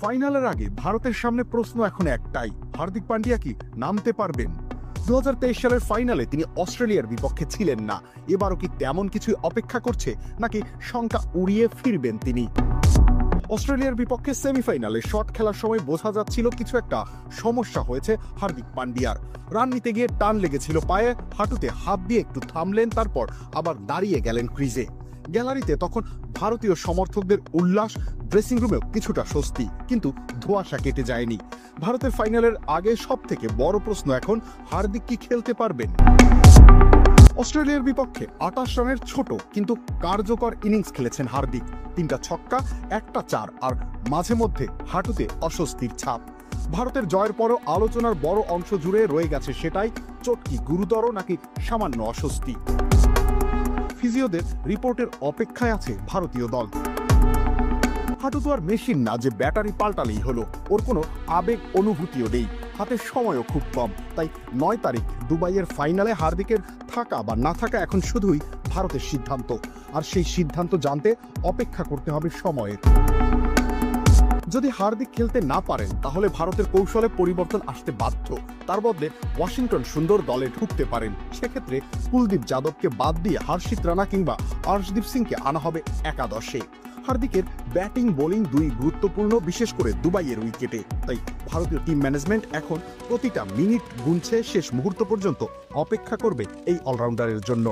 ফাইনালের আগে ভারতের সামনে প্রশ্ন এখন একটাই, হার্দিক পান্ডিয়া কি নামতে পারবেন? 2023 সালের ফাইনালে তিনি অস্ট্রেলিয়ার বিপক্ষে ছিলেন না। এবারও কি তেমন কিছু অপেক্ষা করছে, নাকি শঙ্কা উড়িয়ে ফিরবেন তিনি? অস্ট্রেলিয়ার বিপক্ষে সেমিফাইনালে শট খেলার সময় বোঝা যাচ্ছিল কিছু একটা সমস্যা হয়েছে হার্দিক পান্ডিয়ার। রান নিতে গিয়ে টান লেগেছিল পায়ে, হাঁটুতে হাত দিয়ে একটু থামলেন, তারপর আবার দাঁড়িয়ে গেলেন ক্রিজে। গ্যালারিতে তখন ভারতীয় সমর্থকদের উল্লাস, ড্রেসিং রুমেও কিছুটা স্বস্তি, কিন্তু ধোঁয়াশা কেটে যায়নি। ভারতের ফাইনালের আগে সব থেকে বড় প্রশ্ন এখন, হার্দিক কি খেলতে পারবেন? অস্ট্রেলিয়ার বিপক্ষে 28 রানের ছোট কিন্তু কার্যকর ইনিংস খেলেছেন হার্দিক। 3টা ছক্কা, 1টা 4, আর মাঝে মধ্যে হাঁটুতে অস্বস্তির ছাপ। ভারতের জয়ের পরও আলোচনার বড় অংশ জুড়ে রয়ে গেছে সেটাই, চোট কি গুরুতর নাকি সামান্য অস্বস্তি। ফিজিওদের রিপোর্টের অপেক্ষায় আছে ভারতীয় দল। হাঁটু তো আর মেশিন না যে ব্যাটারি পাল্টালেই হলো, ওর কোনো আবেগ অনুভূতিও নেই, হাতের সময়ও খুব কম। তাই 9 তারিখ দুবাইয়ের ফাইনালে হার্দিকের থাকা বা না থাকা এখন শুধুই ভারতের সিদ্ধান্ত, আর সেই সিদ্ধান্ত জানতে অপেক্ষা করতে হবে সময়ের। যদি হার্দিক খেলতে না পারেন তাহলে ভারতের কৌশলে পরিবর্তন আসতে বাধ্য। তার বদলে ওয়াশিংটন সুন্দর দলে ঢুকতে পারেন। সেক্ষেত্রে কুলদীপ যাদবকে বাদ দিয়ে হর্ষিত রানা কিংবা আর্শদীপ সিংকে আনা হবে একাদশে। হার্দিকের ব্যাটিং বোলিং দুই গুরুত্বপূর্ণ, বিশেষ করে দুবাইয়ের উইকেটে। তাই ভারতীয় টিম ম্যানেজমেন্ট এখন প্রতিটা মিনিট গুনছে, শেষ মুহূর্ত পর্যন্ত অপেক্ষা করবে এই অলরাউন্ডারের জন্য।